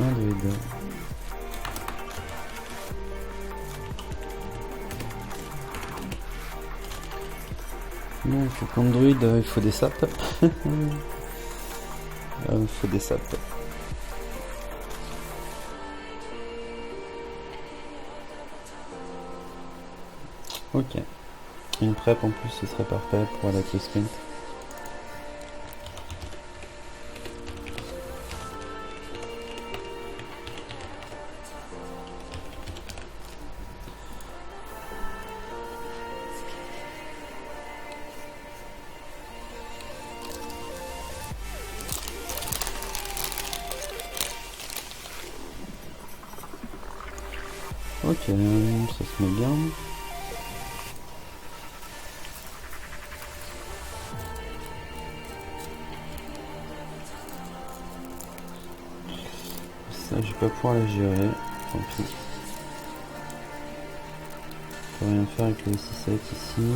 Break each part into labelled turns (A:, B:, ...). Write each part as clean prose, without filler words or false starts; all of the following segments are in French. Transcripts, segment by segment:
A: Un druide. Donc comme druide il faut des sapes. Il faut des sapes. Ok. Une prep en plus ce serait parfait pour la sprint. Ok, ça se met bien. Ça, je vais pas pouvoir la gérer. Tant pis. Je peux rien faire avec le 6-7 ici.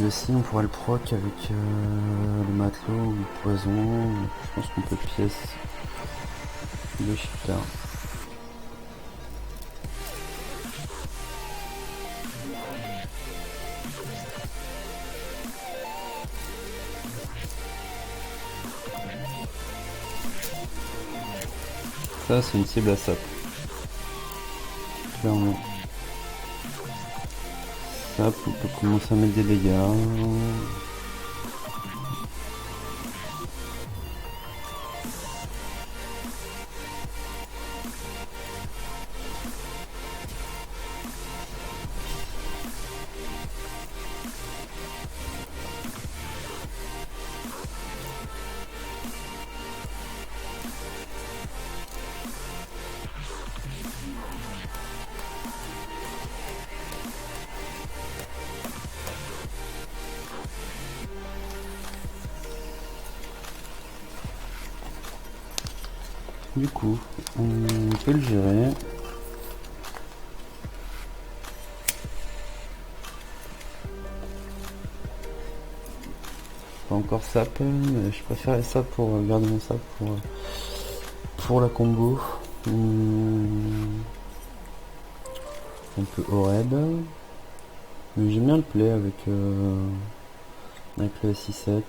A: Ici, on pourrait le proc avec le matelot ou le poison. Je pense qu'on peut pièce le shifter. Ça, c'est une cible à sap. Clairement. Sap, on peut commencer à mettre des dégâts. Du coup, on peut le gérer. Pas encore sap, mais je préférais ça pour garder mon sap pour la combo. Un peu Oreb. Mais j'aime bien le play avec le 6-7.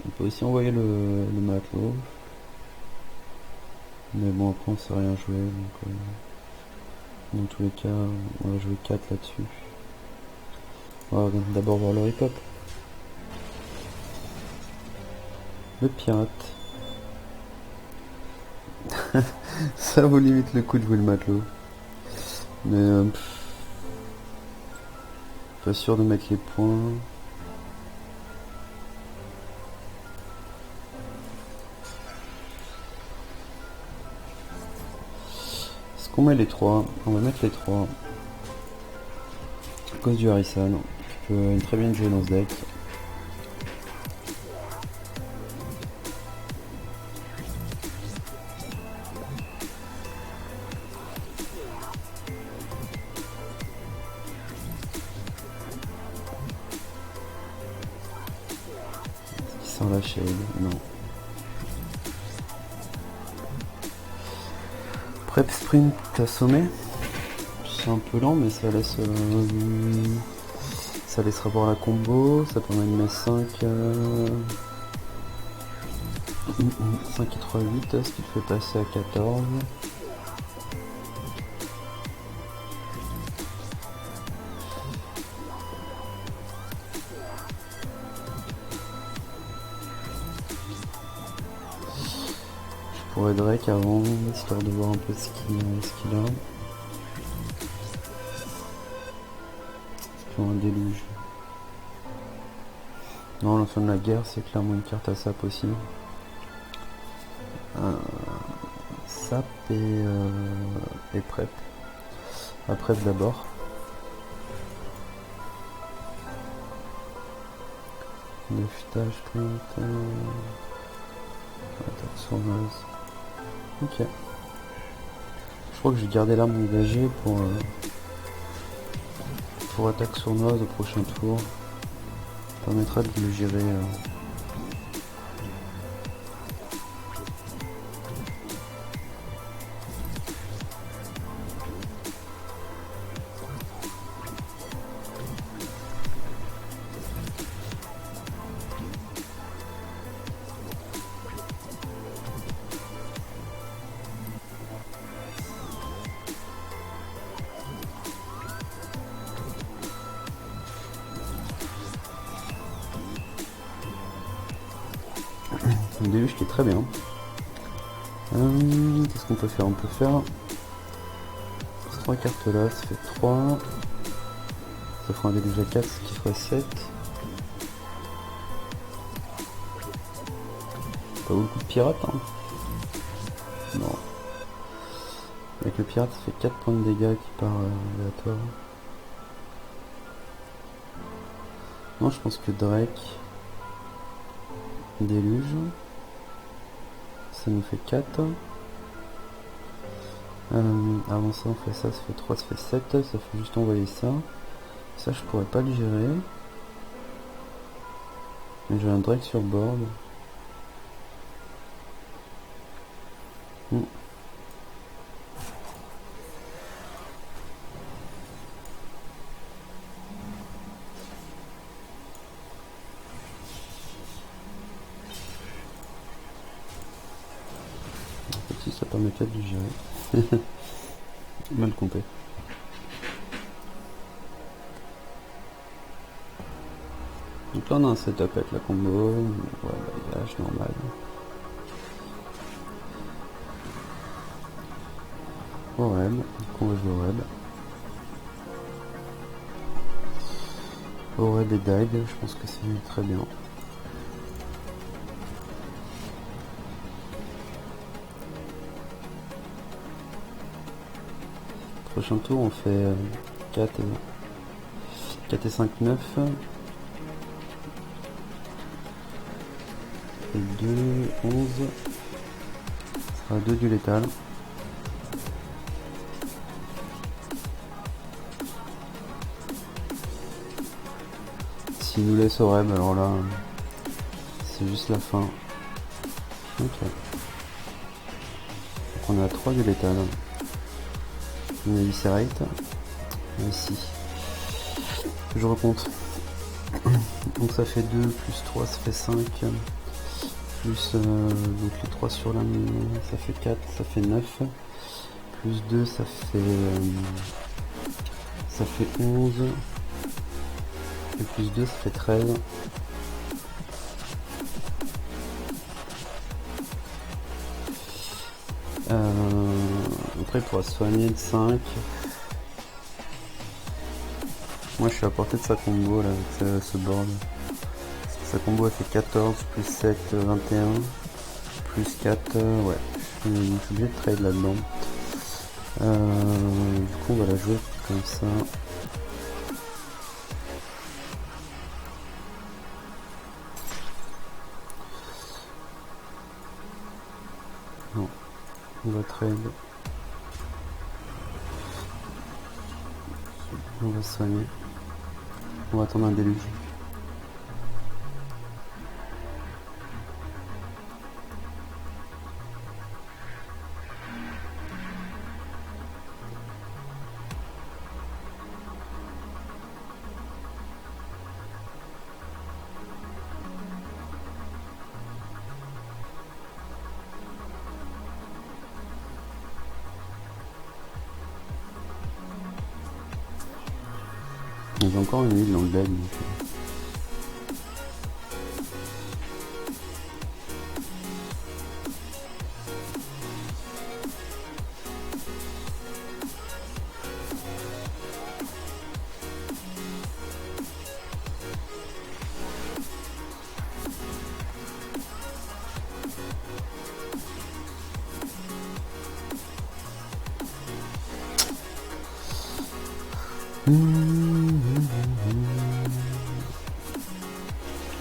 A: On peut aussi envoyer le matelot. Mais bon, après on sait rien jouer. Donc, dans tous les cas, on va jouer 4 là-dessus. On va d'abord voir le rip-up. Le pirate. Ça vaut limite le coup de jouer le matelot. Mais pas sûr de mettre les points. Est-ce qu'on met les 3? On va mettre les 3. À cause du Harrison, qui peut très bien jouer dans ce deck. Sans la shade, non. Prep sprint assommé. C'est un peu lent, mais ça laissera voir la combo. Ça permet de mettre 5 et 3, 8, ce qui le fait passer à 14. Je pourrais Drake avant, histoire de voir un peu ce qu'il a. Un déluge. Non, la fin de la guerre, c'est clairement une carte à sap aussi. Sap et prep. À prep d'abord. Neuftage, sprint. Attaque sournoise. Ok. Je crois que j'ai gardé l'arme engagée pour attaque sournoise au prochain tour. permettra de le gérer. Une déluge qui est très bien. Qu'est-ce qu'on peut faire? On peut faire ces 3 cartes là, ça fait 3. Ça fera un déluge à 4, ce qui ferait 7. Pas beaucoup de pirates, hein. Non. Avec le pirate, ça fait 4 points de dégâts qui part aléatoire. Non, je pense que Drake, déluge, ça nous fait 4. Avant ça, on fait ça fait 3, ça fait 7. Ça fait juste envoyer ça. Ça, je pourrais pas le gérer. Mais j'ai un Drake sur board. Si ça permettait de le gérer. Mal compté. Donc là on a un setup avec la combo, ouais, balayage normal. Oreb, donc on va jouer Oreb. Oreb et Dive, je pense que c'est très bien. Prochain tour on fait 4 et 5, 9. Et 2, 11. Ça sera 2 du létal. S'il nous laisse Oreb, alors là, c'est juste la fin. Ok. Donc on a 3 du létal. On a Viscerate. Ici. Je recompte. Donc ça fait 2 plus 3, ça fait 5. Plus donc les 3 sur la main, ça fait 4, ça fait 9. Plus 2, ça fait 11. Et plus 2, ça fait 13. Après il pourra se soigner de 5. Moi je suis à portée de sa combo là avec ce board. Sa combo elle fait 14 plus 7, 21. Plus 4, ouais. Je suis obligé de trade là-dedans. Du coup on va la jouer comme ça. Non. On va trade. On va soigner. On va attendre un déluge. J'ai encore une île dans le deck.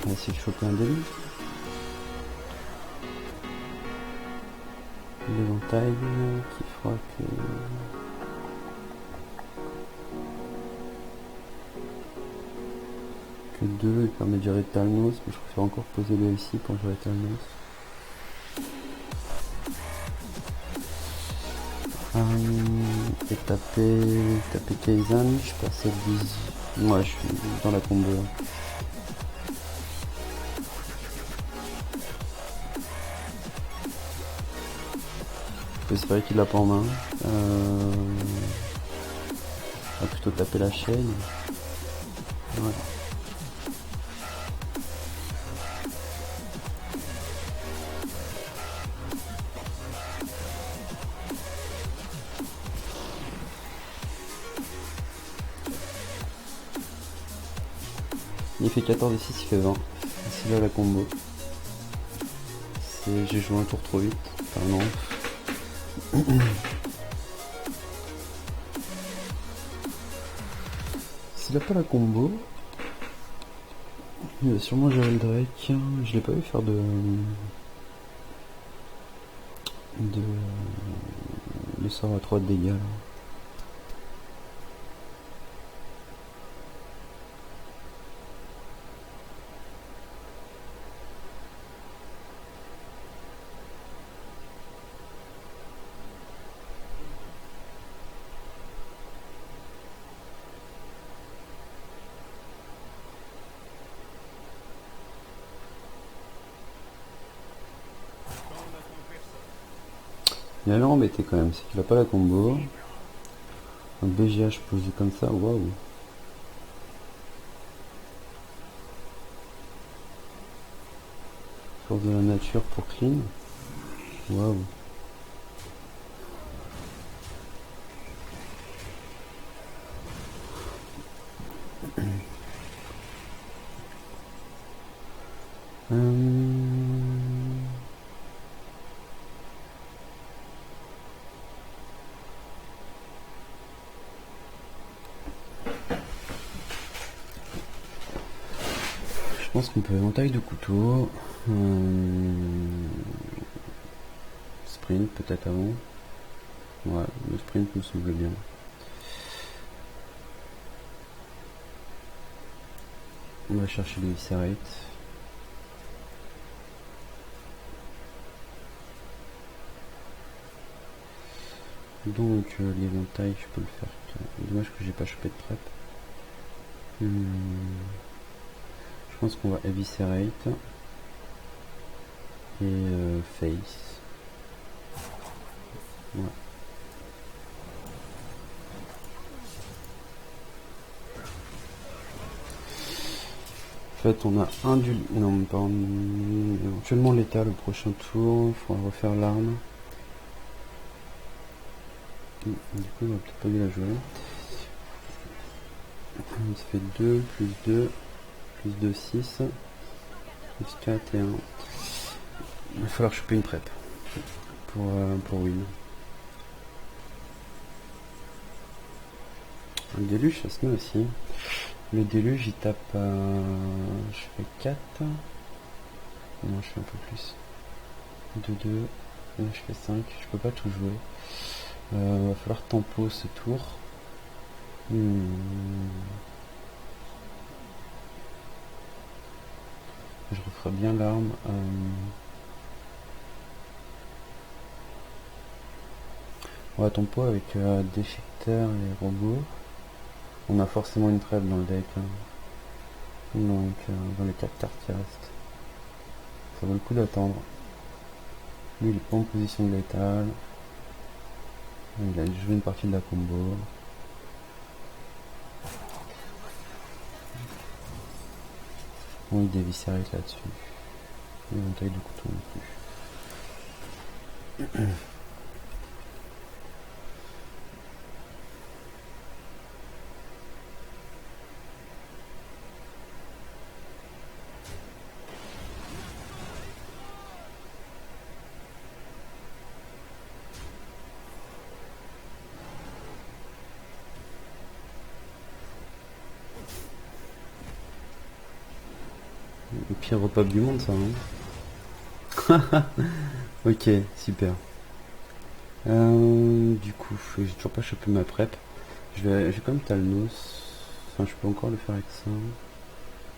A: On va essayer de choper un déluge. L'éventail qui fera que 2, il permet de gérer Talnos, mais je préfère encore poser le ici pour gérer Talnos. Et taper Kaizen, je passe à 10. Ouais, je suis dans la combo. C'est vrai qu'il l'a pas en main. On va plutôt taper la chaîne. Ouais. Il fait 14 et 6, il fait 20. C'est là la combo. J'ai joué un tour trop vite. Enfin non. S'il a pas la combo, il va sûrement gérer le Drake. Je l'ai pas vu faire de sort à 3 de dégâts là. Il m'avait embêté quand même, c'est qu'il a pas la combo. Un BGH posé comme ça, waouh. Force de la nature pour clean. Waouh. Je pense qu'on peut aller en taille de couteau. Sprint peut-être avant. Ouais, le sprint me semble bien. On va chercher les Viscerate. Donc l'éventail, je peux le faire. Dommage que j'ai pas chopé de prep. Je pense qu'on va Eviscerate et Face. Ouais. En fait, on a un du... Non, pas éventuellement l'état le prochain tour. Il faudra refaire l'arme. Du coup, on va peut-être pas bien la jouer. Ça fait 2, plus 2, plus 2, 6, plus 4 et 1. Il va falloir choper une prep pour win. Un déluge, ça se met aussi. Le déluge, il tape je fais 4. Non, je fais un peu plus. 2, 2. Là, je fais 5. Je peux pas tout jouer. Va falloir tempo ce tour. Je referai bien l'arme. On va tempo avec déchiqueteur et robot. On a forcément une trêve dans le deck. Donc dans les 4 cartes qui restent. Ça vaut le coup d'attendre. Lui il est pas en position de létal. Il a joué une partie de la combo. Bon, il déviscérite là-dessus. Éventail de couteau non plus. Le pire repas du monde, ça, hein. Ok, super. Du coup, j'ai toujours pas chopé ma prep. J'ai quand même Talnos. Enfin, je peux encore le faire avec ça.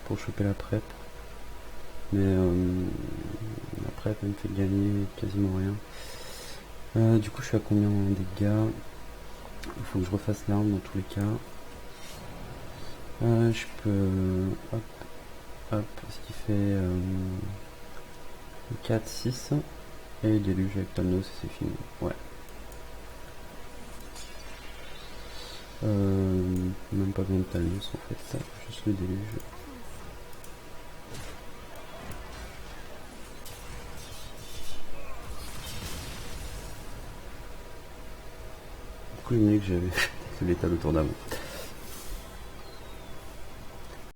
A: pour choper la prep. Mais la prep elle me fait gagner quasiment rien. Du coup je suis à combien en dégâts? Il faut que je refasse l'arme dans tous les cas. Je peux... Hop, ce qui fait 4, 6. Et déluge avec Thanos, c'est fini. Ouais. Même pas besoin de Thanos en fait, juste le déluge. Du coup, il que j'avais fait l'étal autour d'avant.